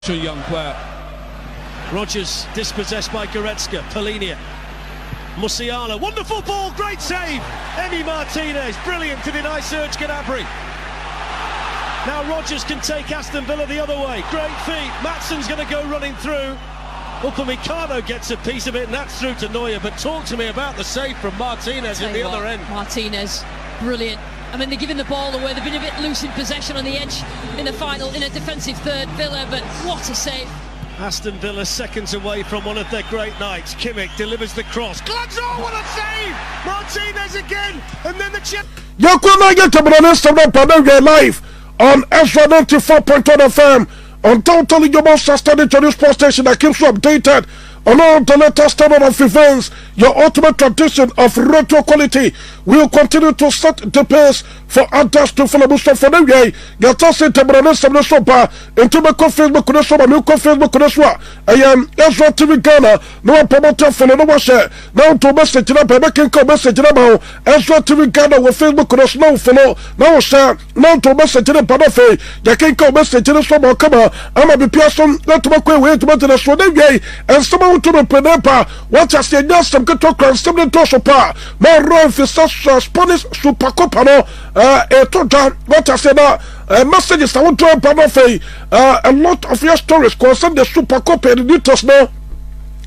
to a young player. Rodgers dispossessed by Goretzka. Polinia. Musiala. Wonderful ball. Great save. Emi Martinez. Brilliant to deny Serge Gnabry. Now Rodgers can take Aston Villa the other way. Great feet. Matson's going to go running through. Upamecano gets a piece of it, and that's through to Neuer. But talk to me about the save from Martinez at the other end. Martinez, brilliant. I mean, they're giving the ball away. They've been a bit loose in possession on the edge in the final, in a defensive third, Villa, but what a save. Aston Villa seconds away from one of their great nights. Kimmich delivers the cross. Gladzo, what a save! Martinez again, and then the chip. Yakuna get to the live on Ezra 94.1 FM. On totally your most sustained to this sports station that keeps you updated on all the latest turn of events. Your ultimate tradition of retro quality will continue to set the pace for others to follow. So for the way, get us into the sopa into my Facebook with the sopa, new Facebook with the sopa. I am Ezra TV Ghana. No promoter for the no share. Now to message up, I can come message about Ezra TV Ghana with Facebook with the snow follow. Now share. Now to message up, Padafe. You can come message the sopa. Come on, I'm a be person. Let to make way to the soda gay and someone to the penepa. What I say, just some good talk and some to sopa. More room for such Spanish super copano. What I said now, messages I want to Padafe. A lot of your stories concern the super copy and the details now.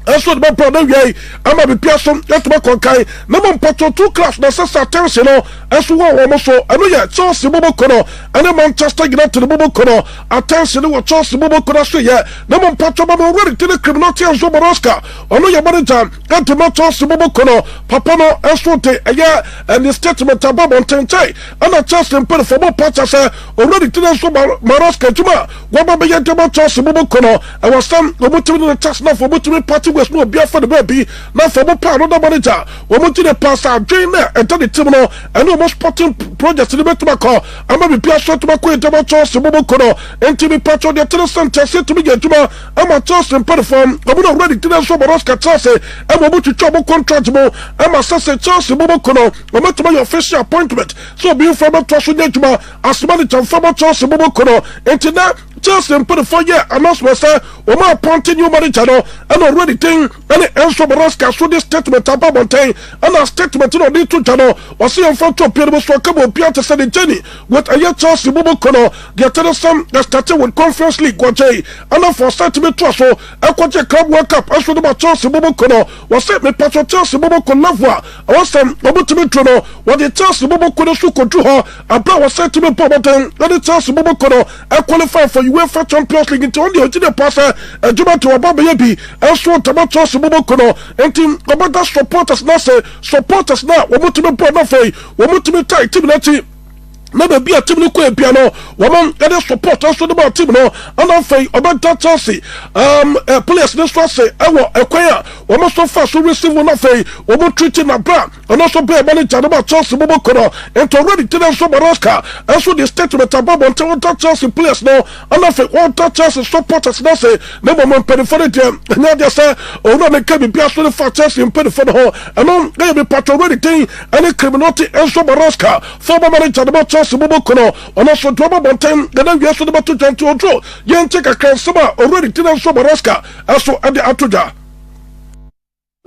That's what my brother gay. I'm a person. That's my conkai. Number patrol 2 class. That's a attention. As well, almost so. I know ya. Chelsea Bobo Kono. And then Manchester United to the Bobo Kono. Attention to what Chelsea Bobo Kono say. Yeah. Number patrol. I'm already to the criminality and Zoboroska. I know your manager. And to my Chelsea Bobo Kono. Papano. Eswote. Yeah. And the statement about Montente. And a Chelsea and put for more parts. I say already to the Zoboroska. Juma. What about you about Chelsea Bobo Kono? I was some. We're moving the task now for moving party. Was no be for the baby now for the part of the manager we want to the pass our drain there and the team no and almost sporting projects in the tobacco I'm a be so tobacco in the Chelsea Bobo Kono and to be part of the tennis center to be get to I'm a Chelsea in perform I'm not ready to the Zoboroska Chelsea I'm about to trouble contract mo I'm a Chelsea Bobo Kono I'm about to my official appointment so be from a trust with Juma as manager from Chelsea Bobo Kono and to that Chelsea and put a 4-year announcement say we might appoint new manager no and already thing and Enzo Baraska so this statement about Montaigne and a statement no need to channel was see in front of Pierre so come on Pierre to send the journey with a year Chelsea Bobo Kono get to some that started with Conference League Kwaje and for sentiment to so Kwaje Club World Cup as for the Chelsea Bobo Kono was set me patch Chelsea Bobo Kono I was some about to me trono what the Chelsea Bobo Kono so could do her and was said to me Montaigne and the Chelsea Bobo Kono qualify for UEFA Champions League into only the passer and Juma to Ababa Yabi and so about Chelsea Bobo Kono and team about that supporters now say supporters now we want to be proud of we want to be tight team never be a team no piano woman get support also about team no and about that Chelsea players this was say acquire woman so far so receive one of woman treating a brand and also be a manager about Chelsea Bobo Kono and already to them so Baraska also the statement about until Chelsea players now and all that Chelsea supporters now say never man pay for it and now they say oh no they can be so for Chelsea and pay for the whole and on they be part already thing any criminality and so Baraska former manager about Chelsea Bobo Kono on also drama Montaigne then we also about to turn to draw yen take a cancel already to them so Baraska also at the Atuja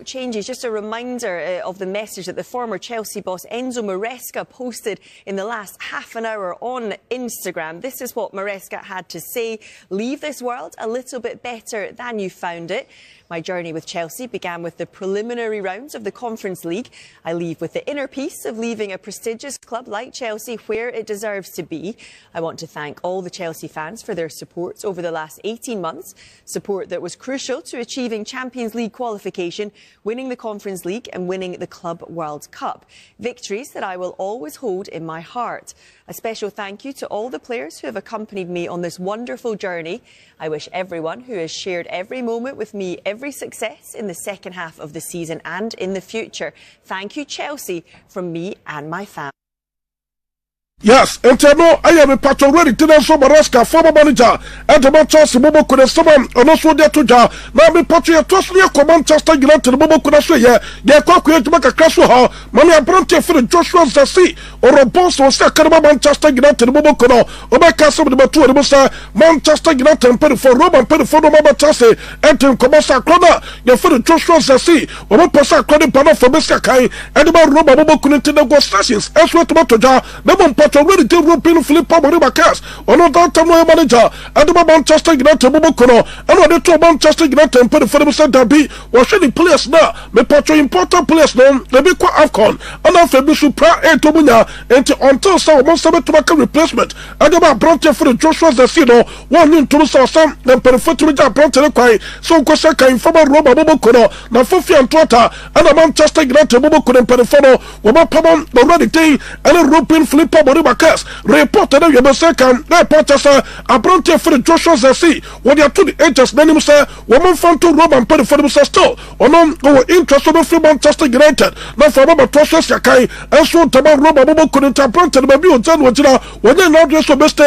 changes. Just a reminder of the message that the former Chelsea boss Enzo Maresca posted in the last half an hour on Instagram. This is what Maresca had to say: leave this world a little bit better than you found it. My journey with Chelsea began with the preliminary rounds of the Conference League. I leave with the inner peace of leaving a prestigious club like Chelsea where it deserves to be. I want to thank all the Chelsea fans for their support over the last 18 months, support that was crucial to achieving Champions League qualification, winning the Conference League and winning the Club World Cup. Victories that I will always hold in my heart. A special thank you to all the players who have accompanied me on this wonderful journey. I wish everyone who has shared every moment with me every success in the second half of the season and in the future. Thank you, Chelsea, from me and my family. Yes, and no, I am a patch already to the Sobaraska, former manager, and the Manchester Bobo could have someone, and also there to jar. Now, me patch your trust me a Manchester United, the Bobo could have say, yeah, they are calculated to make a crash for her. Money I brought here for the Joshua Zassi, or a boss or second Manchester United, the Bobo could have, or my castle with the two of the Manchester United and pay for Rome and pay for Mama Chassi, and to Commercial Corner, you're for the Joshua Zassi, or one person credit panel for Mr. Kai, and about Roma Bobo couldn't tell the Ghost Sessions, as well to jar, the already take European Philip Moribakas, or not that time manager, and the Manchester United Bobokono, and what they told Manchester United and put the Federal Derby, was showing players now, me patch important players now, they be quite Afcon, and after Bisu Pra and Tomunya, and until some months to make a replacement, and about Bronte for the Joshua Zasino, 1 in 2 Sam, then Perifet to the Bronte Quay, so Kosaka in former Roma Bobokono, now Fofi and Twata, and the Manchester United Bobokono and Perifono, Wabapamon, already day, and a European Philip Moribakas. Reported that you have a second reporters a bronte for the Joshua Zassi when you are to the agents name sir woman found to Rome and pay for themselves still or no go interest of the Manchester United now for Robert Tosses Yakai and so Tama Roma Bobo couldn't have bronte maybe on Jan Wajina when they now just so best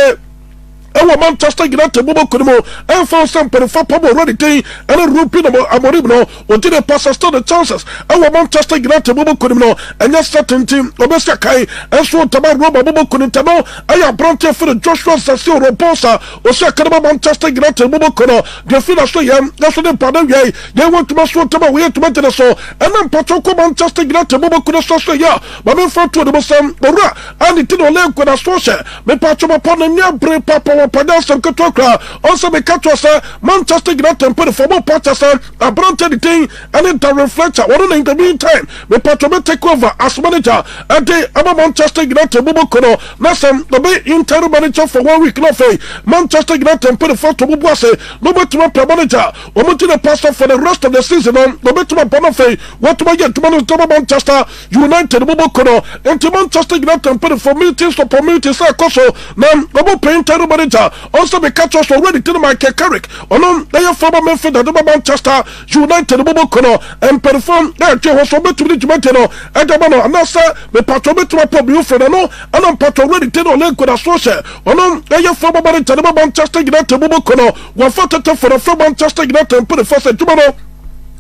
Manchester United Bobo Kumo and for some Perifapa already day and a Rupino Amoribno or did a pass still the chances Manchester United Bobo Kumo and just certain team Obesa Kai and so Tama Roma Bobo Kunitano I am bronte for the Joshua Sasio Roposa or Sakaba Manchester United Bobo Kuno the finish so young that's what they pardon they want to master Tama we to maintain so and then Pachoco Manchester United Bobo Kuno so yeah but me for to the Muslim Ora and it didn't let when I saw me Pachoco upon the near brain papa Padasam Katokra also be catchers Manchester United put for more patches a bronte the thing and it reflects what in the meantime the Patrol take over as manager and they about Manchester United Bobokono Nasam the be interim manager for 1 week no fee Manchester United put the first to Bubuase no better manager or the pastor for the rest of the season on no better Bonofe what to get to Manchester United Bobokono and to Manchester United put for meetings for communities also now no paying interim manager also be catchers already to my Carrick on they are former Memphis at Manchester United Bobokono and perform that you also bet to the Jumentino and the Mano and that's the Patrol to my problem for the no and I'm Patrol already did on link with a source on they are former manager Manchester United Bobokono one photo for the from Manchester United and put the first Jumano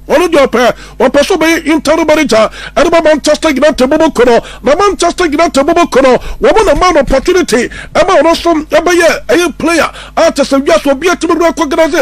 one of your pair, or person be interim manager, and Manchester United Bobokono, Manchester United Bobokono, woman a man opportunity, Emma also, a player, artist, and yes, will be to be recognized.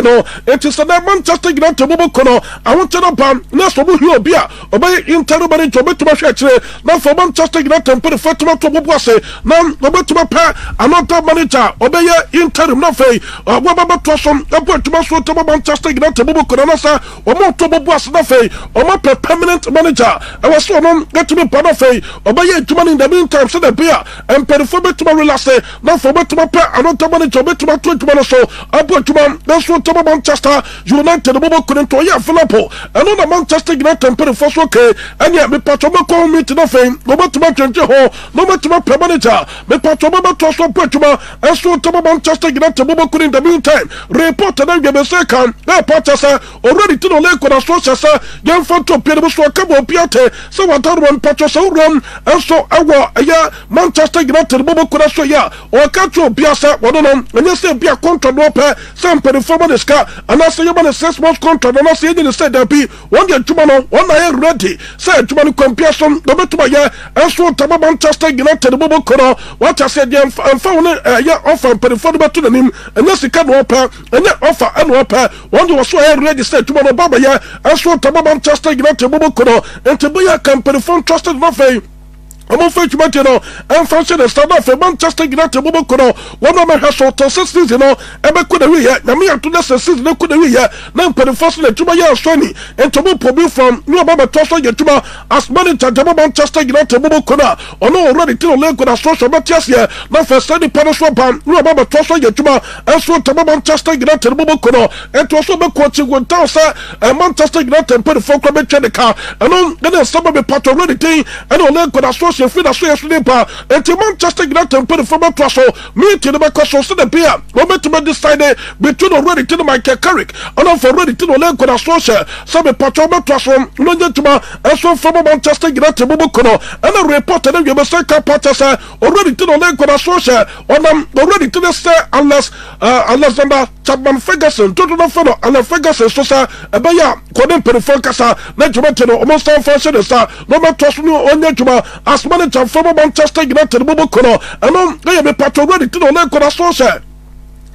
It is a Manchester United Bobokono. I want to know, Nasa will be obey interim manager, but to my church, now for Manchester United, put a photo to Bobuase, now, the to my pair, another manager, obey interim, no fee, or what about Tosson, a point to my Manchester United Bobokono, or more to Bobu. Or my permanent manager. I was so on get to be part of a obey to money in the meantime, so the beer and perform to my relax. Now for to my pair, another manager, bet to my 20 so I put to man, that's what to Manchester United, the Bobo couldn't to a Filippo, and on the Manchester United and put the first okay, and yet me Patroma call me to nothing, no matter my Ho, no matter my per manager, me Patroma to so Petuma, and so to Manchester United, Bobo could in the meantime, report and then give a second, that Patrasa already to the lake when I saw. Young Fanto Pierre so a couple of Piate, so what I want Patros run, and so I were a year Manchester United Bobo Kurassoya, or a catcher Piasa, one of them, and you say be a contract no pair, some perform the car, and I say you want a 6 months contract, and I say you said there be 1 year tomorrow, 1 year ready, said to compare some, the better my year, and so Tama Manchester United Bobo Kuro, what I said, and found a year offer perform to the name, and that's the can offer, and that offer and offer, 1 year was so ready, said tomorrow Baba, and so Manchester United Bobokono and to be a company from trusted nothing. I'm on French Matino and Francis and Stade for Manchester United Bobokono. One of my household to 6 season, and I couldn't read yet. Now, me to this season, I couldn't read yet. Now, for the first day, 2 years, Sony, and to move probably from New Baba Tosso Yatuma as manager of Manchester United Bobokona. Or no, already to link with a social Matthias here. Now, for Sunday Panaswa Pan, New Baba Tosso Yatuma, and so to Manchester United Bobokono, and to also be coaching with Towsa and Manchester United and put the 4 club in the car. And on then some of the part already, and on link with a social. Boss you feel so yesterday pa enti Manchester United put the former to so me to the back so the beer moment to decide between already to Michael Carrick and for ready to le ko na social so me patcho me to so no gentuma and so from Manchester United bubu kono and a report and you be say ka patcho already to le ko na social on already to say unless Alexander Chapman Ferguson to the fellow and Ferguson so say ebeya ko dem perifon kasa na jumete no almost function sa no me to so no onye juma as manager from Manchester United bubu kono and no me patcho ready to le ko na social.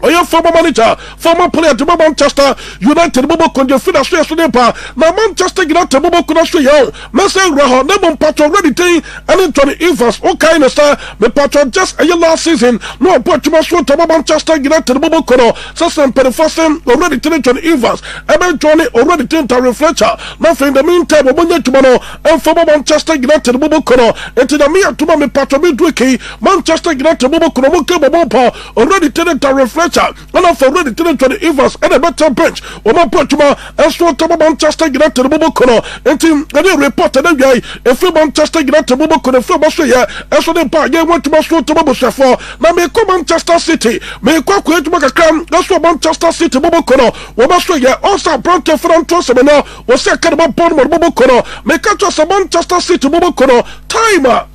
Or your former manager, former player to Manchester United, Bobo Conjo Fina Suya now Manchester United, Bobo Kunasuya, Massa Raho, Nebon Patro ready to and Anthony Evans, all kind of star, the Patro just a year last season, no Portugal to Manchester United, Bobo Kono, Sassan Perifosen, already to Anthony Evans, Eben Johnny already to Terry Fletcher, nothing in the meantime, Omonye Tumano, and former Manchester United, Bobo Kono, and to the Mia Tumami Patro Midwiki, Manchester United, Bobo Kono, Bobo, already to Terry Fletcher. And I'm for ready to the Evans and a better bench. Oma Portuma and so to Manchester United Bobo Kono and team and reported a guy if Manchester United Bobo Kono from Australia and so the part went to Moscow to Bobo Shafo. Now may come Manchester City, may quite to make a cram. That's what Manchester City Bobo Kono, or Australia also Bronte from Tosamena was second about Bournemouth Bobo Kono, may catch us a Manchester City Bobo Kono timer.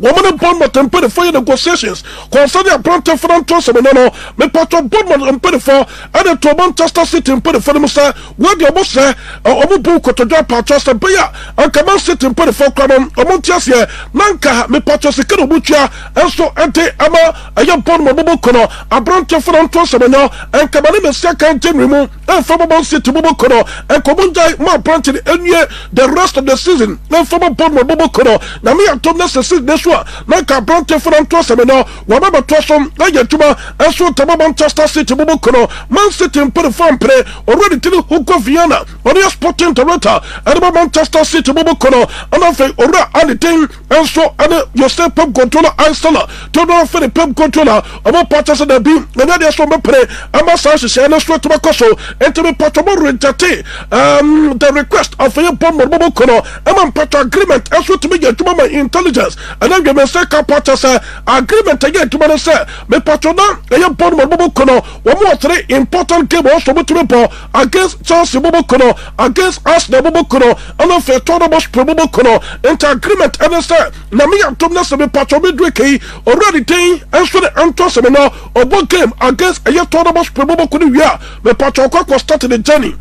Woman Bournemouth and put for negotiations concerning a Bronte from Tosamena, may Patron Bournemouth and put for and to Manchester City and put it for them, sir. What the boss say, or Obuko to drop Manchester Bayer and Command City and put it for Cramon, or Montiasia, Nanka, me Patron Sikano Bucha, and so Ante Ama, a young Bournemouth Bobokono, a Bronte from Tosamena, and Cabanim second team remove, and from City Bobokono, and Comunjai more planted and the rest of the season, and from Bournemouth Bobokono. Now me and Tom Nessa this Naka Bronte from Tosamena, Wababa Tosom, Nayatuma, and so Tama Manchester City Bobokono, Man City and put a farm play already to the Hugo Vienna, or the Sporting Toronto, and Manchester City Bobokono, and I think Ora anything, and so you say Pep controller, I seller, to know for the Pep controller, about parts of the beam, and then there's some play, and my son is saying, to Macoso, and to be Patamo rejected the request of a bomb Bobokono, and man Patro agreement, and so to be get to my intelligence, and then you may say, agreement again to my say, me Patrona, and your bomb Bobokono, one more three important game also to be against Chelsea Bobokono, against us the Bobokono, and of a tournament Bobokono, into agreement, and I say, Namia Tomnas and Patro Midwiki, already day, and so the Antosamena, or one game against a year tournament Bobokono, me Patro started the journey.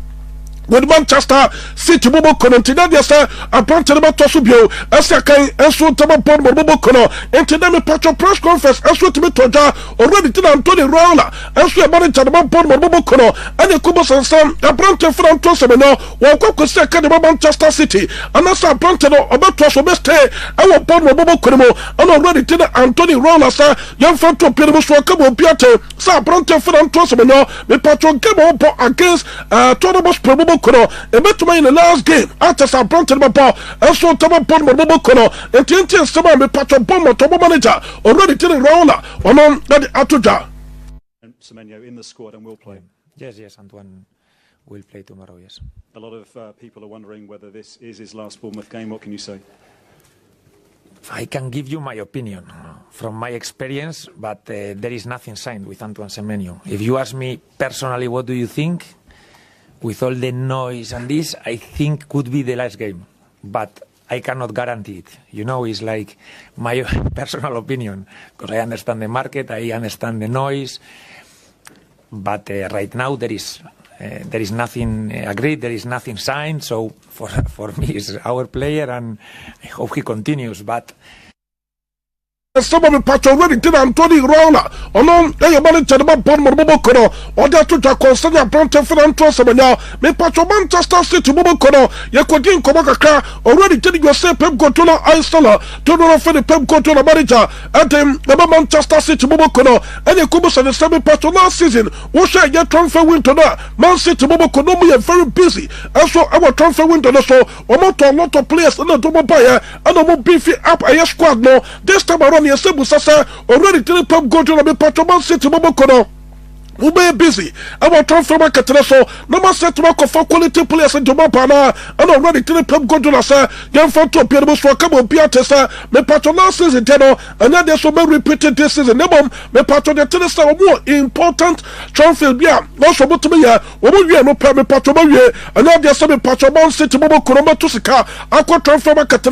With Manchester City Bobo Kono, Tindia, sir, a planted about Tosubio, as a kind, and so to my bomb Bobo Kono, and to them a patch press conference, and so to me Toja, already to Anthony Raula, and so a manager about bomb Bobo Kono, and a Kubos and Sam, a planted from Tosameno, or Coco second about Manchester City, and as a planted about Tosobeste, our bomb Bobo Kono, and already to Anthony Raula, sir, young friend to Pirmus Wakabo Piate, Sir Planted from Tosameno, the patron came up against Tournament Bobo Kono, and met me in the last game after some planted my ball, and so Tomo Bobo Kono, and Tintin Sama, me patron bomber, Tomo manager, already telling Raula, on that Atuja. Semenyo in the squad and will play. Yes, Antoine will play tomorrow, yes. A lot of people are wondering whether this is his last Bournemouth game. What can you say? I can give you my opinion from my experience, but there is nothing signed with Antoine Semenyo. If you ask me personally, what do you think? With all the noise and this, I think could be the last game, but I cannot guarantee it. You know, it's like my personal opinion, because I understand the market, I understand the noise, but right now there is nothing agreed, there is nothing signed, so for me it's our player and I hope he continues, but some of the patch already did Anthony Raula, or no, they are managed about Bournemouth Bobokono, or that to concern your Bronte for Antosamena, me patch Manchester City Bobokono, Yakodin Komaka, already telling you say Pep Controller, I seller, to know for the Pep Controller manager, and then Manchester City Bobokono, and the Kubus and the semi patch last season, who shall get transfer window now, Man City Bobokono, we are very busy, and so our transfer window, so, or not a lot of players in the double buyer, and I will beef it up a squad no, this time around. Already to the Pep go to the Patrol City Bobokono. who be busy. Our transfer market so no set to work for quality players in Jumapana and already to the Pep Guardiola sir. Young fan to appear for Cabo Piatesa, me patron last season, and then there's so many repeated this season. Me patron the tennis are more important transfer. Yeah, also but to me, no pay me patron, and now there's some patron Man City Mobo Kuroma Tusika, Aqua transfer market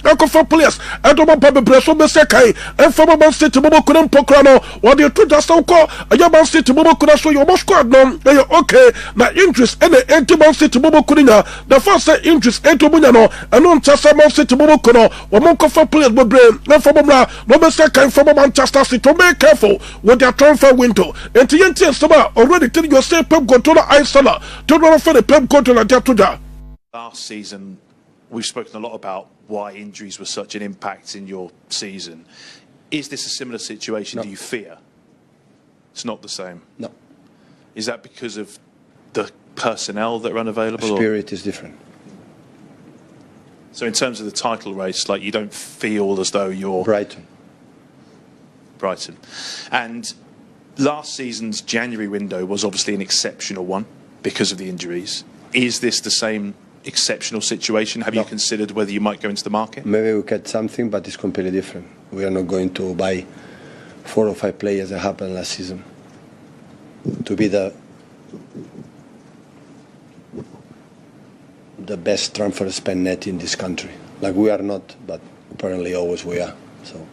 Aqua for players, and Papa Bresso Besekai, and former Man City Mobo Kuram Pokrano, what the two just so called a Man City Mobo Kuraso, your most squad, no, okay, now interest and the anti Man City Mobo Kurina, the first interest into Munano, and on Chassa Man City Mobo Kuno, or Monko for players with brain, no for Mumra, no Besekai from Manchester City, to be careful with their transfer window. And TNT Summer already telling you say Pep Guardiola Iceland, to run for the Pep Guardiola Jatuja. Last season, we've spoken a lot about why injuries were such an impact in your season. Is this a similar situation? No. Do you fear? It's not the same? No. Is that because of the personnel that are unavailable? The spirit is different. So in terms of the title race, like you don't feel as though you're... Brighton. And last season's January window was obviously an exceptional one because of the injuries. Is this the same exceptional situation? Have you considered whether you might go into the market? Maybe we get something, but it's completely different. We are not going to buy 4 or 5 players that happened last season to be the best transfer spend net in this country. Like we are not, but apparently always we are. So.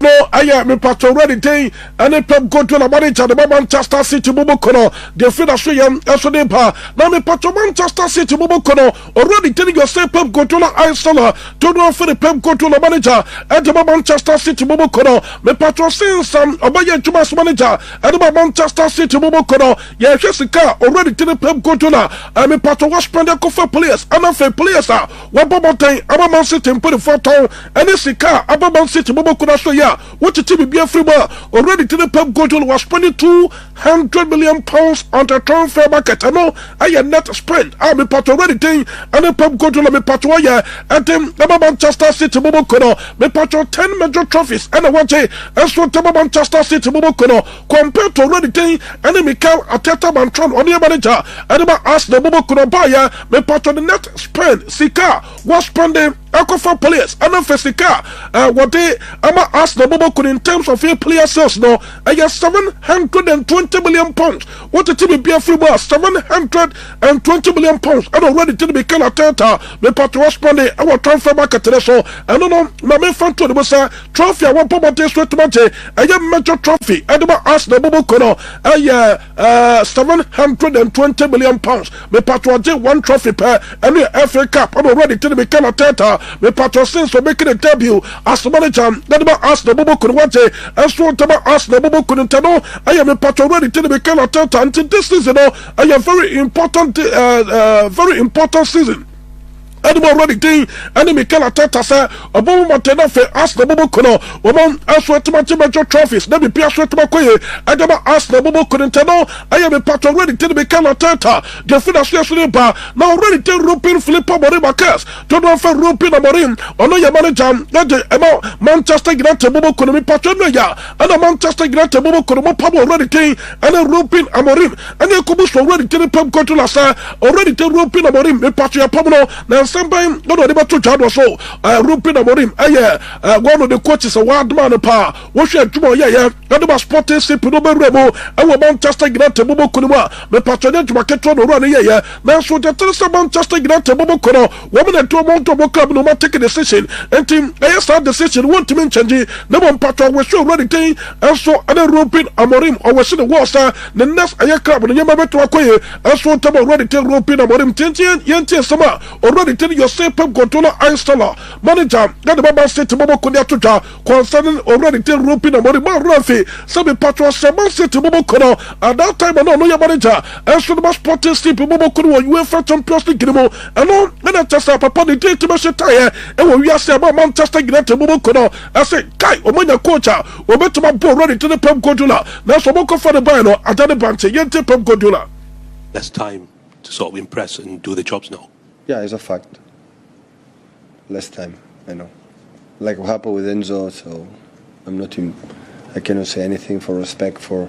No, I am a patron ready day, and a Pep Guardiola manager, the Manchester City Mobokono, the Federation, and so they pa. Now, me patron Manchester City Mobokono, already telling you, say Pep Guardiola Iceland, to know for the Pep Guardiola manager, and the Manchester City Mobokono, me patron saying some Obaya Jumas manager, and the Manchester City Mobokono, yeah, Jessica, already telling Pep Guardiola, and me patron was spending for players, and I'm for players, one Bobo time, I'm Man City in 24 town, and this car, I'm Man City Mobokono, so yeah. What the team be a free ball already to the Pep Guardiola was spending £200 million on the transfer market. I know I am not spent. I'm a part already thing and the Pep Guardiola me part wire and then Manchester City Mobokono me part 10 major trophies and I want to and so Manchester City Mobokono compared to already thing and then Mikel Arteta Mantron on the manager and then ask the Mobokono buyer me part on the net spend Sika was spending Aquafor players and then Sika what they ask the Mobokono in terms of your player sales no I get £720 million. What the team be a free ball £720 million and already to be kind of Arteta me part was spending our transfer market today so I don't know my main fan to the say trophy I want to sweat match I get major trophy and then ask the Mobokono £720 million me part was one trophy per and the FA Cup and already to be kind of Arteta me part was since for making a debut as the manager then ask the Mobokono what and so ask the Mobokono know I am a part already to be kind of Arteta until this season I am very important season. And already doing and Mikel Arteta say about Montana for ask the Mobokono woman sweat major trophies let me be sweat makoye and ask the Mobokono know I am a part already to Mikel Arteta the Federation bar now already to Rupin Filippo Moribakas to know for Rupin Amorim ono ya manager about Manchester United Mobokono mi patron ya and Manchester United Mobokono mo pabo already doing and Rupin Amorim and Yakubus already to the Pep Guardiola say already to Rupin Amorim mi patron ya pabo na somebody no able to charge us so Rupin Amorim one of the coaches a wild man power what should you and the sporting sip no be remo and Manchester United Mobokono me patron to market on run now so the Manchester United Mobokono woman and 2 months of club no take a decision and team start decision want to mention the one patron we show ready thing and so and Rupin Amorim or we see the war the next club no yama beto akoye and so table ready to Rupin Amorim yenti sama already tell you say Pep Guardiola installer manager that the Man City Mobokono atuja concerning already tell Rupin Amorim Rafi some patron Man City Mobokono at that time no your manager and so the sporting team Mobokono UEFA Champions League and no and just papa the day to be tire and we are say about Manchester United Mobokono I say kai omanya coach o beto ma ball ready to the Pep Guardiola now so Moko for the buy no atade branch yente Pep Guardiola less time to sort of impress and do the jobs now. Yeah, it's a fact. Less time, I know. Like what happened with Enzo, so I'm I cannot say anything for respect for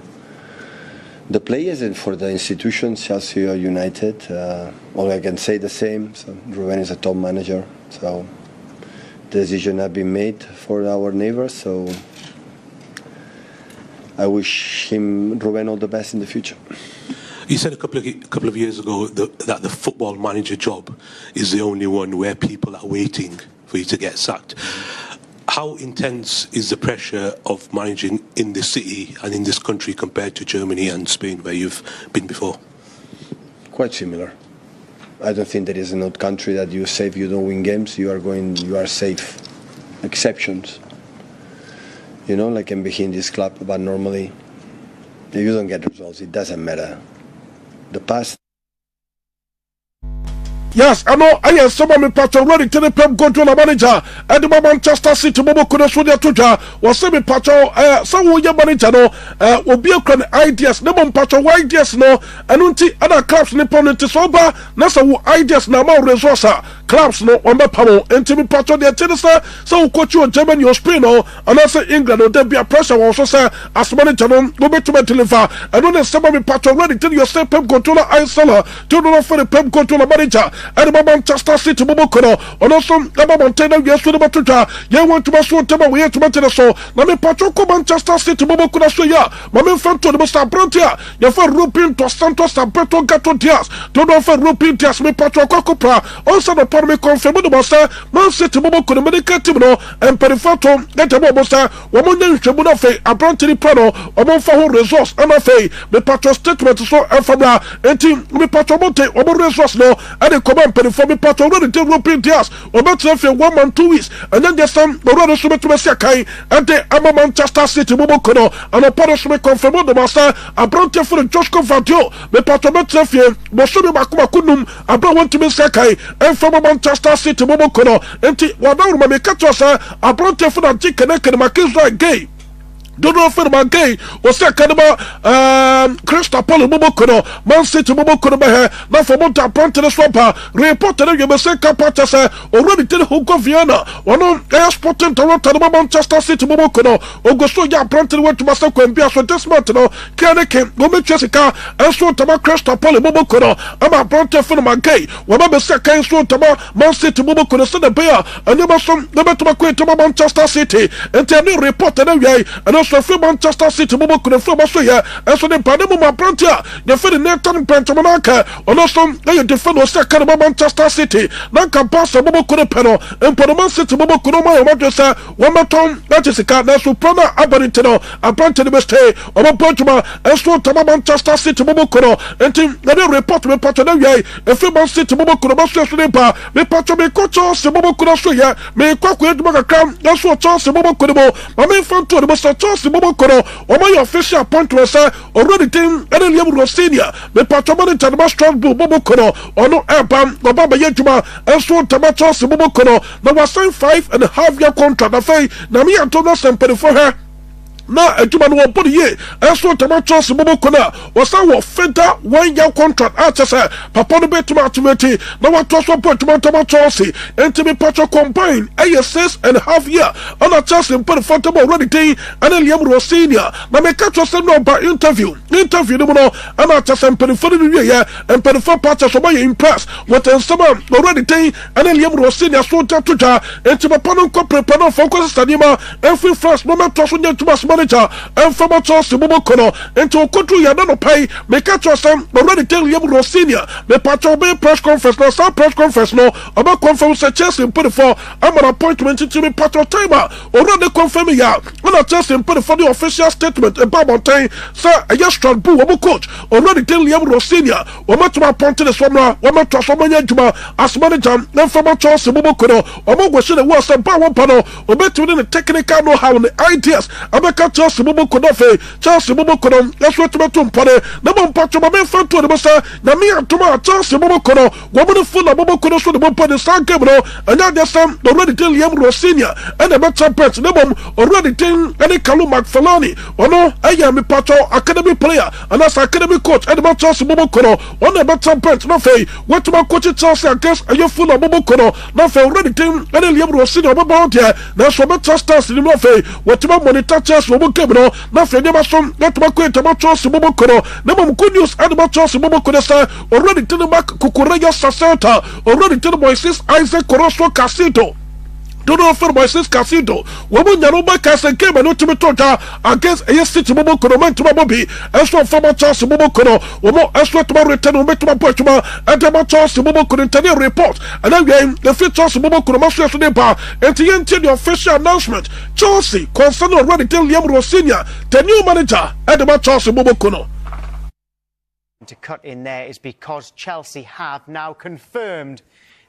the players and for the institution, Chelsea or United. All I can say the same. So Ruben is a top manager, so the decision has been made for our neighbors. So I wish Ruben all the best in the future. You said a couple of years ago that the football manager job is the only one where people are waiting for you to get sacked. How intense is the pressure of managing in this city and in this country compared to Germany and Spain, where you've been before? Quite similar. I don't think there is another country that you say if you don't win games, you are safe. Exceptions. You know, like in behind this club, but normally, if you don't get results, it doesn't matter. The past. Yes, I know. I am someone patron ready to the Pep Guardiola manager. And the Manchester City Bobo could have the tuja was semi patron. Some your manager no will be a ideas. No one patron ideas no. And unti other clubs nippon to sober. Nasa ideas na more resource clubs no on the panel. And to be patron the tenisa. So coach you Germany or Spain or and also England or there be a pressure also say as manager no go back to deliver. And when someone patron ready to your say Pep Guardiola I seller to do for the Pep Guardiola manager. And Manchester City Bobokono, and also Montana, yes, with the Batuta, you want to Masu Tema, we have to mention so. Name Patroco Manchester City Bobokuna Soya, Mamma Fanto, the Mr. Brontia, you for Rupin to Santos and Petro Gato Dias, don't offer Rupin Dias, me Patroco Copra, also the Parme confirmed the Master, Man City Bobokuna Medicatino, and Perifato, get a Bobosa, Woman Shabunafe, a Brontini Prano, or Monfaho resource, and a fay, the Patro statement so Alphabra, and team, me Patromonte, or resource no, and a command for me part already did European tears or better for 1 month 2 weeks and then there's some rather so to Messiah and the Manchester City Bobokono and a punishment confirmed the master a bronte for the Joshko Vadio the part of Metafia Bosumi Makumakunum a bro went to Messiah and from Manchester City Bobokono and Wadau Mamekatosa a bronte for the chicken and Makizra gay. Don't know if I'm gay or second about Crystal Polo Momokono, Man City Momokono, not for Monta Pont to the Swamper, reported you must say Capatasa, already did Hugo Vienna, or no airsport Toronto, Manchester City Momokono, or go so ya pronto went to Masako and Bias for this month, Kaneke, Woman Jessica, and so to my Crystal Polo Momokono, I'm a pronto for my gay, whatever second so to Man City Momokono, send a bear, and you must never to my queen to Manchester City, and tell me reported and also from Manchester City, Bobo could have from Australia, and so the Panama Prontia, the Fed Nathan Pantamanaka, and also they defend was second about Manchester City, Nanka Passa, Bobo could have pedal, and Panama City, Bobo could have my madrasa, one more time, that is a car, that's Soprano, Abarintino, a plant to the best day, or a Portuma, and so to Manchester City, Bobo Kono, and Tim, the report with Patronay, and from City, Bobo could have also the Patron, may coach us, Bobo could Australia, may quack with Magacam, that's what Charles Bobo could have, my main front to the Mr. Charles Bobo Kono, or my official appointment, already team, and Liam Rossinia, the Patron to the Strasbourg Bobo Kono, or no Airpam, or Baba Yajuma, and so to Charles Bobo Kono, now was signed 5.5 year contract, affair, Namia Thomas and Penny for her. Na adwuma no won body ye enso tomato se bobo kona wasa wo feda 1 year contract after say papa no betuma atumati na wato so point tomato se entimi patcho combine 6.5 year on a chance in put for already day and Liam Rossinia na me catch us no ba interview no no ana chance in put for the year and put for patcho so by impress what and some already day and Liam Rossinia so tatuja entimi pano ko prepare no focus stadium every first moment to so nyatuma manager and from Charles Bobo Kono into Kotu Yadano Pay, make a trust them already tell Liam Rossinia, the Patro Bay press conference, no, some press conference, no, about conference Chelsea put it for I'm an appointment to me Patro Timer, already confirming ya, when I Chelsea put it for the official statement about Montaigne, sir, a yes, strong boo, coach, already tell Liam Rossinia, or much more appointed as one, or much more Juma as manager, then from Charles Bobo Kono, or more question the worst and power panel, or better within the technical know how and the ideas, about Chelsea Bobo Konofe, Chelsea Bobo Kono, that's what to Pone, the one patch of my main front to the Massa, Namia Toma, Chelsea Bobo Kono, woman full of Bobo Kono, so the Bobo the San Cabro, and now there's some already tell Liam Rossinia, and the better pets, the bomb already tell any Kalu McFalani, or no, I am a patcho academy player, and that's academy coach, and about Chelsea Bobo Kono, on the better pets, no fay, what to my coach Chelsea against, and you're full of Bobo Kono, no fay already tell any Liam Rossinia about here, that's what better stars in the fay, what to my monitor Chelsea. Chelsea obo game no na fe nyama som na tuma ko etama Chelsea bobo kono na mom good news adama Chelsea bobo kono sa already to the back Kukureya Saseta already to the boys Isaac Corosso Casito don't know for my sis Casito. Woman Yaruba Casa came and to me against a city Bobo Kono to my Bobby, as for former Chelsea Bobo Kono, Womo, as well to my return on to my Portuma, and the Chelsea Bobo Kono report. And again, the fifth Chelsea Bobo Kono Master to the bar, and to enter the official announcement. Chelsea, concerned already tell Liam Rossinia, the new manager, and the Chelsea Bobo Kono. To cut in there is because Chelsea have now confirmed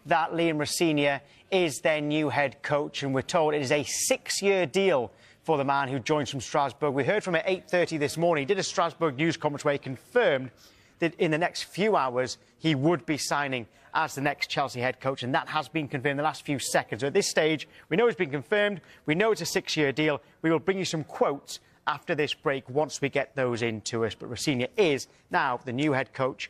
that Liam Rossinia is their new head coach, and we're told it is a 6-year deal for the man who joins from Strasbourg. We heard from him at 8:30 this morning. He did a Strasbourg news conference where he confirmed that in the next few hours he would be signing as the next Chelsea head coach, and that has been confirmed in the last few seconds. So at this stage, we know it's been confirmed. We know it's a 6-year deal. We will bring you some quotes after this break once we get those into us. But Rossinia is now the new head coach.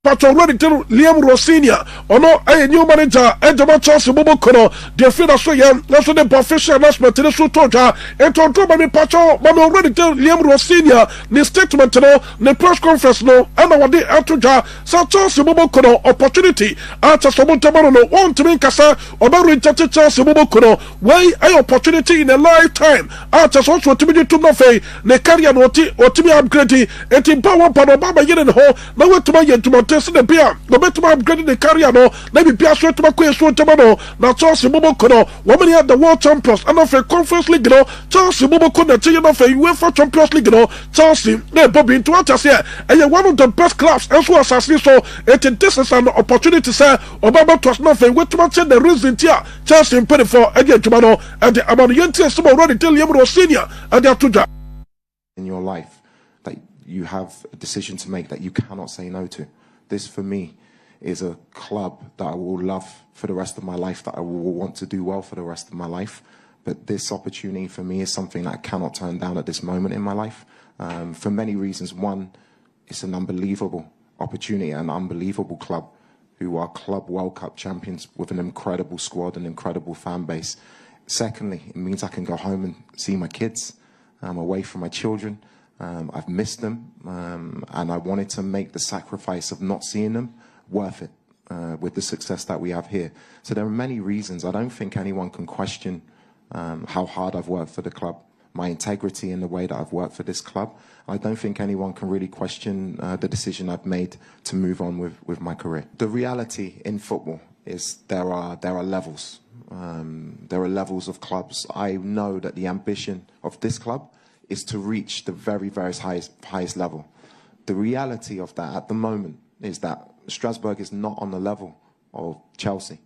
But already tell Liam Rossinia, or no, a new manager, and the Chelsea Bobo Kono, the Fida Soyam, that's what the official announcement to the Sutoja, and to drop me Pacho, but already tell Liam Rossinia, the statement, no, the press conference, no, and our day Atuja, so Chelsea Bobo Kono, opportunity, after Sobotamano, no, want to make Casa, or rejected Chelsea Bobo Kono, why a opportunity in a lifetime, after also to be to Nofe, the carrier or to be upgraded, and in power, Panobaba Yen Ho, now to my yen to my the beer, the better upgrading the carrier, no, maybe Piasso to my queen, so Tamano, now Chelsea Bobo Kono, woman had the World Champions, and of a Conference League, no, Chelsea Bobo Kono, taking off a UEFA Champions League, no, Chelsea, they Bobby into what I say, and you're one of the best clubs, and so as I see, so this is an opportunity, sir, Obama was nothing, wait to mention the reason here, Chelsea in 24, again, Tomano, and the Amaniente, some already tell Liam Rossinia, and they are to that. In your life, that you have a decision to make that you cannot say no to. This, for me, is a club that I will love for the rest of my life, that I will want to do well for the rest of my life. But this opportunity for me is something that I cannot turn down at this moment in my life, for many reasons. One, it's an unbelievable opportunity, an unbelievable club who are Club World Cup champions with an incredible squad, an incredible fan base. Secondly, it means I can go home and see my kids. I'm away from my children. I've missed them, and I wanted to make the sacrifice of not seeing them worth it with the success that we have here. So there are many reasons. I don't think anyone can question how hard I've worked for the club, my integrity in the way that I've worked for this club. I don't think anyone can really question the decision I've made to move on with my career. The reality in football is there are levels. There are levels of clubs. I know that the ambition of this club is to reach the very, very highest level. The reality of that at the moment is that Strasbourg is not on the level of Chelsea.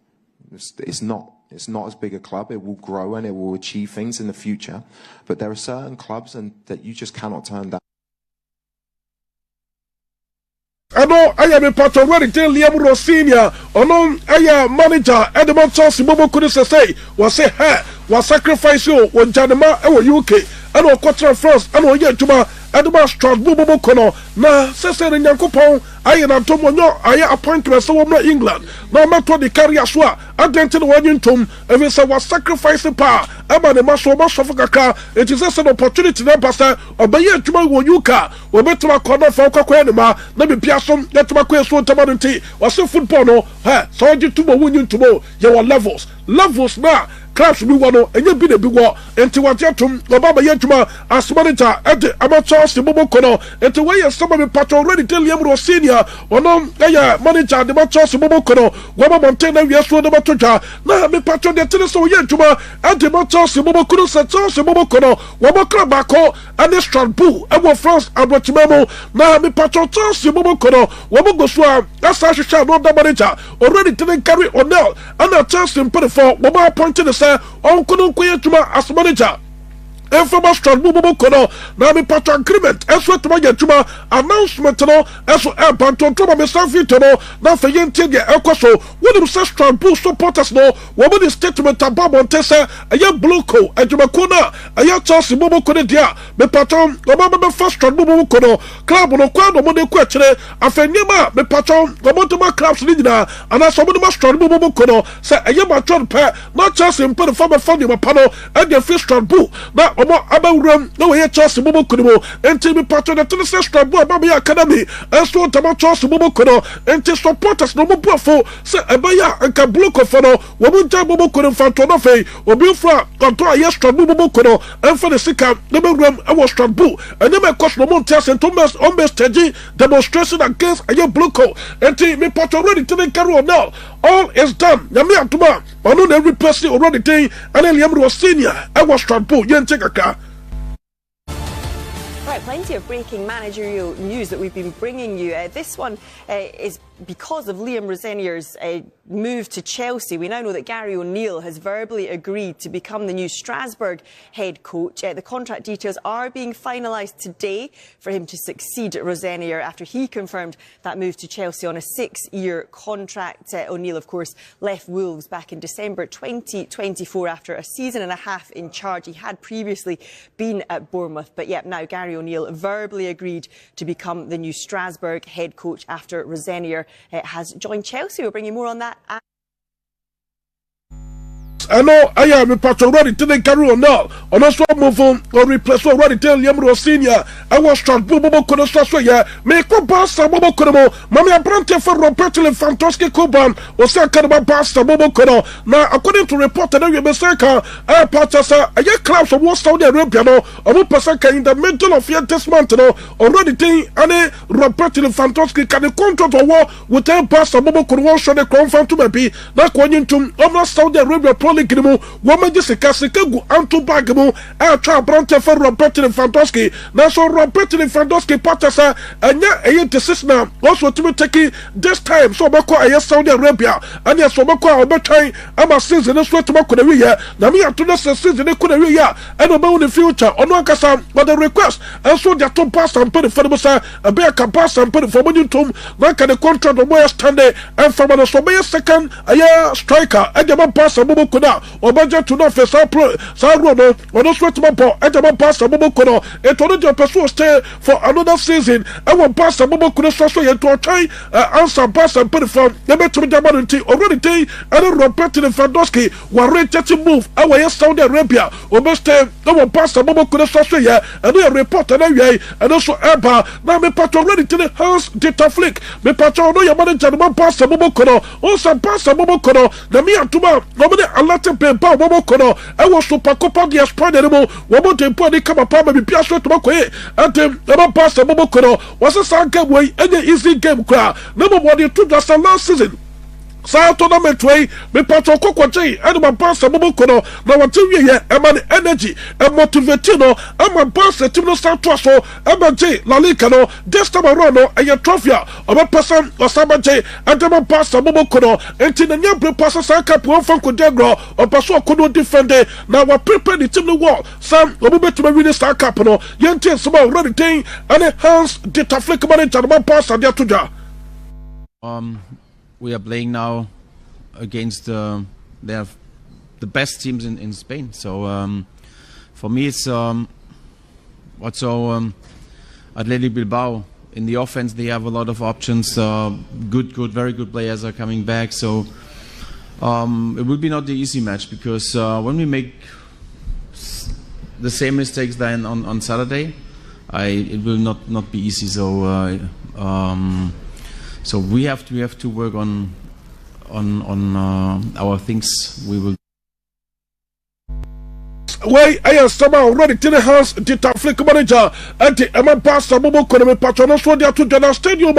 It's not. It's not as big a club. It will grow and it will achieve things in the future. But there are certain clubs that you just cannot turn down. I know I am a part of already tell Liam Rossinia, or no, I am manager, Edmond Chelsea Bobo couldn't say, was say, hey, was sacrifice you, when Janema, and UK, and or Quarter France, and or yet to my Edmond Strasbourg Bobo Kono, na, Cesar in Yankopon, I am Antonio, I appoint to a Sawama England, no matter the carrier swa, I didn't tell one in tomb, and we say was sacrificing power, about the Maso Masofaka, it is an opportunity to pastor, or by yet to my Yuka, or better my corner for Quaquanima, maybe Piason, let my question to Tamanti, or so football, no, ha, so I did to my winning tomorrow, your levels now. Clubs be one and you be the big war and to what yatum Obama Yatuma as manager at the amateur Bobo Kono and to where some of the patrol already tell Liam Rossinia or no manager the amateur Bobo Kono Wama Montana we are so the Matoja now me patrol the tennis so Yatuma at the amateur Bobo Kono Satos Bobo Kono Wama Krabako and the Strasbourg and France and what Memo now me patrol Chelsea Bobo Kono Wama Goswa that's how she shall know the manager already didn't carry on now and a Chelsea put it for Wama appointed the on couldn't quit to my as manager. Informal Strasbourg kono na me patch agreement eso to ma juma announcement no eso e banton to ma me sanfi to no na fa yentie de ekoso woni se Strasbourg supporters no wo be the statement about Montesa aya bloko adjuma kona aya Chelsea bobo kono dia me patron o ma be first Strasbourg kono club no kwa no mo de ku akire afanyema me patron o mo to ma clubs ni nyina ana so mo de ma Strasbourg bobo kono se aya matron pa na Chelsea mpo de former fan ma pano e de first Strasbourg na o mo abawuram na we Chelsea bobo kono mo enti me patron de to se Strasbourg ba me academy enso tama Chelsea bobo kono enti supporters no mo buafo se ebaya nka bloko fo no wo mo nta bobo kono fanto no fei obi fra konto aye Strasbourg bobo kono enfa de sika na bewuram e wo Strasbourg ene me cost no mo ntia sentomas on be stage demonstration against aye bloko enti me patron ready to the carry on now all is done nyame atuma ono na every person already day and Liam was senior I was Strasbourg yente kaka. Right, plenty of breaking managerial news that we've been bringing you. This one is because of Liam Rosenier's move to Chelsea. We now know that Gary O'Neill has verbally agreed to become the new Strasbourg head coach. The contract details are being finalised today for him to succeed Rosenier after he confirmed that move to Chelsea on a 6-year contract. O'Neill, of course, left Wolves back in December 2024 after a season and a half in charge. He had previously been at Bournemouth, but yeah, now Gary O'Neill verbally agreed to become the new Strasbourg head coach after Rosenier has joined Chelsea. We'll bring you more on that. I know I am a patron ready to the carry on now. On a swap move on or replace already tell Liam Senior. I was Strasbourg Bobo Kono Saswaya. Make a basta Bobo Kono. Mamma Brante for Roberto Fantoski Kuban or Sakaba Basta Bobo Kono. Now, according to report, and you Besaka, I Patasa, a year clubs of Saudi Arabia, or Pasaka in the middle of your this month, already telling Anne Roberto Fantoski can the contract or war with a Basta Bobo Kono show the confirm to be not going into almost Saudi Arabia. Woman just a Casikagu Anto Bagamo, I try Brante for Roberto Fantoski. Now, so Roberto Fantoski Patasa, and yeah, a decision also to be taking this time. So, Bako, I Saudi Arabia, and yes, so Bako, I'll trying. I'm a season, that's what Tomako the year. Now, me, I to the season, they could a and about the future, on one Casam, but the request, and so their top pass and put it for the Massa, a bear can pass and put it for Money Tom, like the contract of Moya Standard, and from an Sobeya second, a year striker, and the pass and Bobo Koda. Obaja to not face our Rono, or no sweat my ball, and the pass a Bobo Kono, and to the person stay for another season. I will pass a Bobo Kono Sasso and to a try answer pass and put it from the better Damanti already, and Roberto Fandoski were ready to move away Saudi Arabia. Obeste, I will pass a Bobo Kono Sasso, and we report and also Eba. Now, me patron ready to the house data flick. Me patron, no, your manager, pass a Bobo Kono, also pass a Bobo Kono, the Mia Tuma, nobody allotted. Pempa Bobo Kono, I was super copa the Aspire anymore. Woman to put the Kama Pama be Piasso to Mako, and the pastor Bobo Kono was a sound game way, any easy game crowd. Number one, you took us last season. Sa tournament way, me patron Cocoche, and my pastor Bobo Kono, now until you hear a man energy and motivatino, and my pastor Timo Santoso, and my J, Lalicano, Destamarano, and your trophy of a person or Sabaje, and my pastor Bobo Kono, and in the new pastor Saka, one from Codegro, or Paso Kono defender. Now we're prepared to the wall. Some will be to my star capital, Yantin Sama running thing, and a hands data flick manager, and my pastor Diatuja. We are playing now against the best teams in Spain. So for me, it's also Athletic Bilbao. In the offense, they have a lot of options. Very good players are coming back. So it will be not the easy match because when we make the same mistakes than on Saturday, it will not be easy. So. So we have to work on our things. We will. Why I am somehow already to the house, data flick manager, and the Emma Pastor Bobo Kono Patronos for the Tudana Stadium,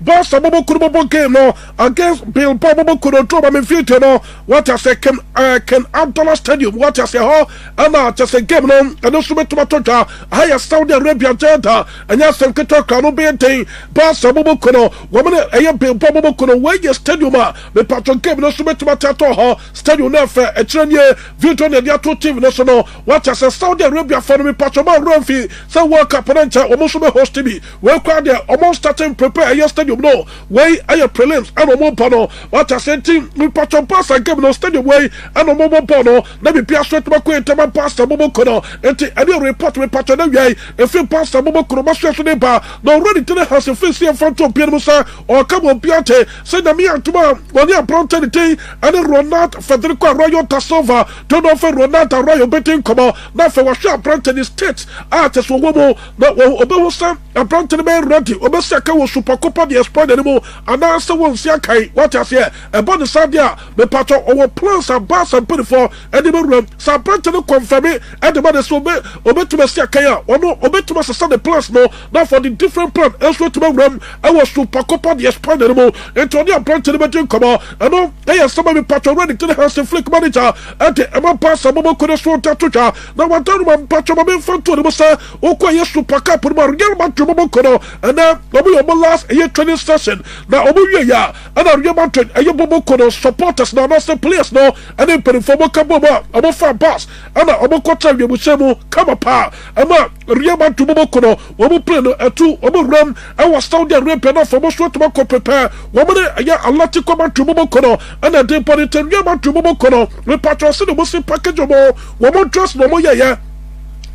Pastor Bobo Kono game no against Bill Bobo Kono Drop in future no. What I say can Abdullah Stadium, what I say ho, and I just a game no, and also to Matoja, higher Saudi Arabia Jada, and yes, and Katoka no be a thing, Pastor Bobo Kono, woman, I Bill Bobo Kono, where your stadium, the patron game no to Matato, Stadium Nefer, a 10-year, Vuitton and Yato team, no. what as a Saudi Arabia for me Pachoma Rumfi so World Cup Panancha almost be host me well crowd there almost starting prepare your stadium no way I prelims and no pano what as a team we Pachom pass and game no stadium way and no more pano na be pia straight back to my pastor Bobo Kono and any report with Pachona way if you pastor Bobo Kono Master Neba no ready to the house of face in front of Piermusa or come on Piate send me and tomorrow when you are prompted and then Ronald Federico Arroyo Tasova don't offer Ronald Arroyo betting come on now for what you prompted the states artists will womo no Obewosa and prompted me ready Obesaka was super copa the exploit anymore and now someone see what I say about the Sadia the patch our plans are bass and put for any room so prompted to confirm it and the man so Obetuba Siakaya or no Obetuba the plans no now for the different plan elsewhere to my room I was super copa the exploit anymore and Tony approached the betting come on and no they are some of the patch ready to the house and flick manager and the Emma pass a moment could have sworn to now what time man patch of my front to the Musa Okoye super cup with my real man to Momokono and now Obu last year training session now Obu ya and our real man and your Momokono supporters now master players now and then put for Mokaboma about 5 bars and Obu Kota Yamusemo come apart and real man to Momokono Obu play no two Obu Ram and was Saudi Arabia for most to Moko prepare woman ya Alati come to Momokono and a day put it in real man to Momokono we patrol the Muslim package of woman dress no more ya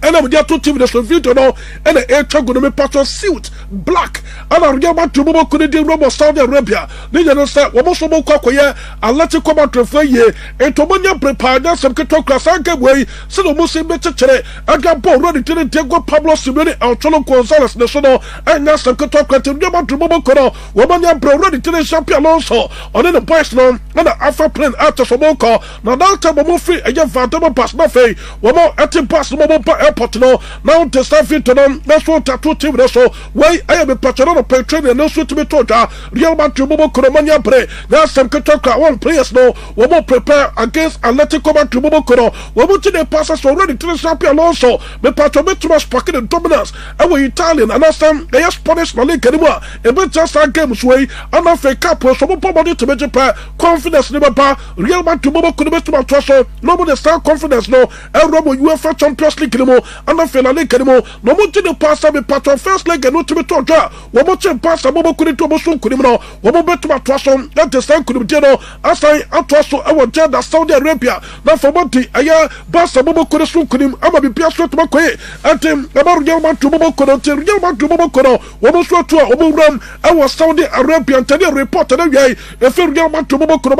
and I'm there to TV the video now and the air truck gonna be part of suit black and I'm going to Momo could do Robo Saudi Arabia then you say we must go kwakoye and let it come out to ye and to monya prepare that some can talk class and way so the Muslim better chere and got ball ready to take go Pablo Simeone and Cholo Gonzalez national and now some can talk to Momo kono woman bro ready to the champion also on the boys now and the Alpha plane out of Momo now that time Momo free and you Vademo pass nothing Momo at him pass Momo airport no now to start fit on that's what tattoo team so why I am a patron of training and no suit to be told Real Madrid Momo Koromania play that's some Katoka one players no we will prepare against Atletico Madrid Momo Koro we will to the passes already to the champion also the patron too much pocket and dominance and we Italian and that's some they are Spanish Malik anymore a bit just our games way and off a couple so we put to make confidence never bar Real Madrid Momo Koro to my trust nobody start confidence no and Robo UEFA Champions League anymore and I feel like anymore no more to the pass of a part of first leg and not to be told one more to pass a mobile could to Mosun Kurimo one more bet to my trust on that the same could be general as I trust so I will tell that Saudi Arabia now for Monty a year pass a mobile could soon could him I'm a be pierced to my way and him about Real man to Momo Kono to Real man to Momo Kono one more to a Obu Ram I was Saudi Arabia and tell you report and if you Real man to Momo Kono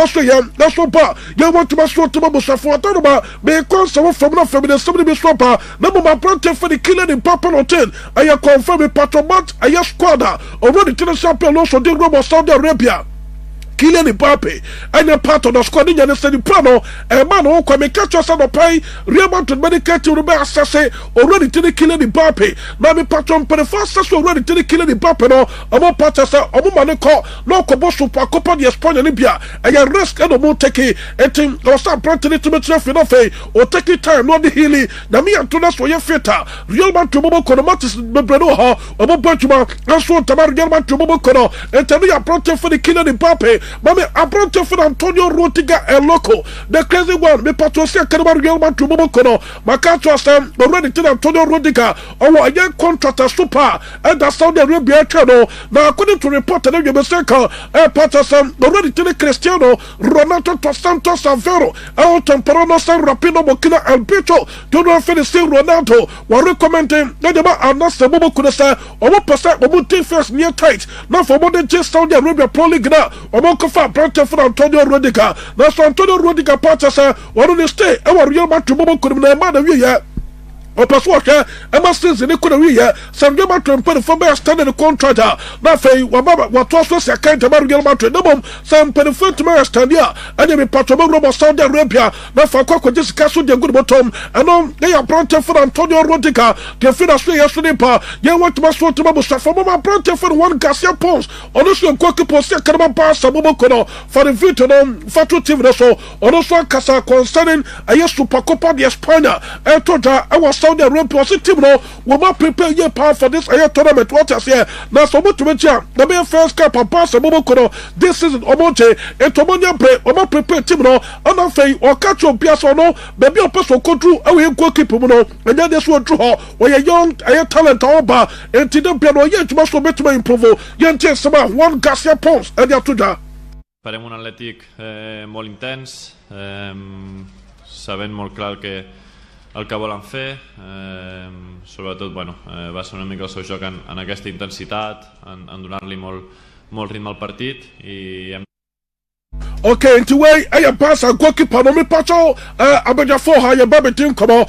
that's so far you want to master to Momo for Tanoma because some from the feminine somebody be swapper number my project for the killing in Papa Hotel I confirm a patromat I squad already to the champion also did Robo Saudi Arabia Kylian Mbappe and a part of the squad in the study plano and man who come catch us on the pay Real Madrid medical to the assassin already to the Kylian Mbappe now me patron for the first already to the Kylian Mbappe no amo patasa amo maneko no kobo super copa the Spain Libya and a risk and no take a team or start planting to make enough or take it time no the hilly na me and to us for your feta Real Madrid Momo Kono Matis Bebreno ha amo Benchmark and so Tamar Real Madrid Momo Kono and tell me a project for the Kylian Mbappe Mami abronto for Antonio Rudiger and Loco the crazy one me patrosia Kanaba Real Madrid Momo Kono makato sam already to Antonio Rudiger our young contractor super and the Saudi Arabia channel now according to report that you mistake patrosam already to the Cristiano Ronaldo dos Santos Aveiro our temporano San Rapino Mokina and Picho to not finish Ronaldo were recommending that about Anasa Momo Kunasa or percent Momuti first near tight now for more than just Saudi Arabia Pro League now Kofa Brante for Antonio Rudiger. That's Antonio Rudiger Patasa. Why don't you stay? Our Real Madrid Momo could be a man of you. Or Paswaka, Emma says in the Korea, some Real Madrid put for me standing the contract. Nothing, what was a kind of Real Madrid, no more, some penifert to my stand here, and then Patramo Robo Saudi Arabia, not for Coco, just castle the good bottom, and on they are Brante for Antonio Rudiger, the finish yesterday, you want to must want to Mabusa for Mama Brante for one Garcia Pons, on also Coco Post, Kanama Pass, Momokono, for the Vietnam, Fatu TV, so, on also Casa concerning a yes to Pacopa the Espana, and Toja, I was Saudi Arabia was a team no we ma prepare year power for this tournament what I say na so much the be first cup and pass omo kono this season omoche etomonya pre omo prepare team no ona fei o catch obi aso no baby opeso kodru e goalkeeper mu no enya dey so dru ho we young talent oba enti de bia no ye adwuma so betuma improve ye ntie sama one Garcia Pons e dia toja. Farem un Atlètic molt intens, sabent molt clar el que volen fer, sobretot va ser una mica el seu joc en aquesta intensitat, en donar-li molt ritme al partit i hem okay, into way I pass and goalkeeper no me pacho abeja for ha ya baby team come on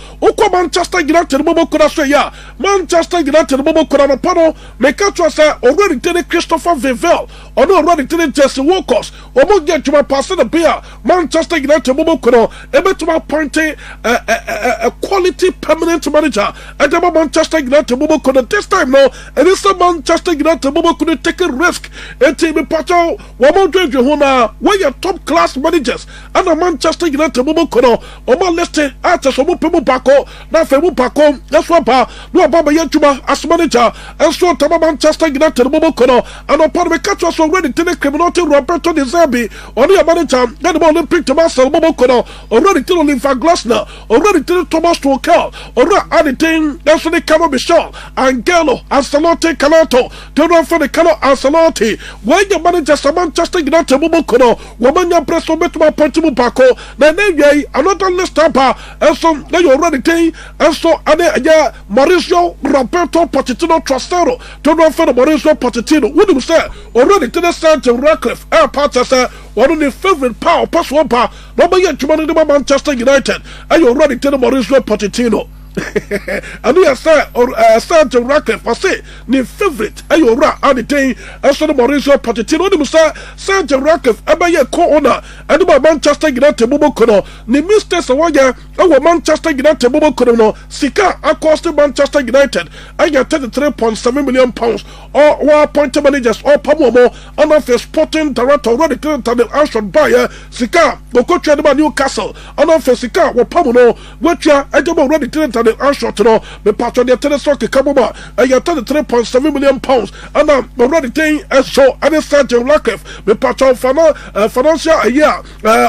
Manchester United mo kura so ya Manchester United mo kura no pano me catch us already tell Christopher Vevel or no already tell Jesse Walkers o mo get to my pass the beer Manchester United mo kura e bet to appoint a quality permanent manager at the Manchester United mo kura this time no and this Manchester United mo kura take a risk and team pacho wo mo do you na where your top class managers and a Manchester United mo kono o ma liste ata so mo pemu bako na fe mu bako that's what ba no ba ye tuma as manager and so tama Manchester United mo kono and o par me catch us already tele criminal Roberto De Zerbi on your manager and the Olympic Marcel mo kono already tele Oliver Glasner already tele Thomas Tuchel already anything that's the Camo Michel Angelo Ancelotti Calato don't run for the Calo Ancelotti when your manager Manchester United mo kono Womanya press on betuma pontimu bako na neye another list up and so they already think and so ane ya Mauricio Roberto Pochettino Trastero to run for the Mauricio Pochettino what do you say already to the Sergio Ratcliffe part say one of the favorite power pass one power no be yet to Manchester United and you already to the Mauricio Pochettino and we are Sergio Ratcliffe I say the favorite ayo ra anything and so the Mauricio Pochettino the say Sergio Ratcliffe abaye co-owner and the Manchester United mo kono ni mistakes awaya our Manchester United mo kono no sika across Manchester United and you 33.7 million pounds or one appointed managers or pamomo and of the sporting director already to the Ashford buyer sika go coach the Newcastle and of the sika wo pamono which are already to the Ashford no me patch on the telestock kaboma and you 33.7 million pounds and I'm already saying so and Sergio Ratcliffe me patch on financial a year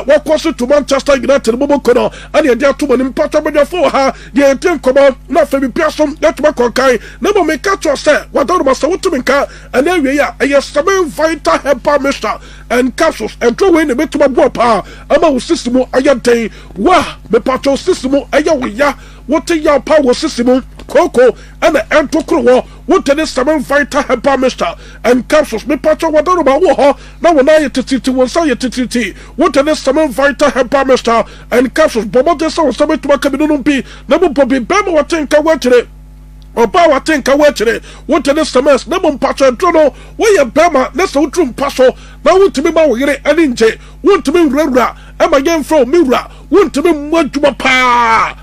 what cost to Manchester United mo kono and you there to man patch on for her you think come on na fe bi person that ma konkai na mo me catch us what do ma so to minka and then we ya a seven vital helper mister and capsules and throw in the bit to my boy pa ama system ayante wa me patch on system ayawo ya what your power system Coco and the Antokro, what the seven fighter helper mister and capsules me patch on what about war now when I to one say TTT what the seven fighter helper mister and capsules bomb so to my cabin be never be bema what think I went today. Oba wa think away today. What the SMS na mo mpacho drono we ye bema na so trum paso na wuntimi ma wo yere ani nje wuntimi wura e ma yen from mi wura wuntimi mwadwuma pa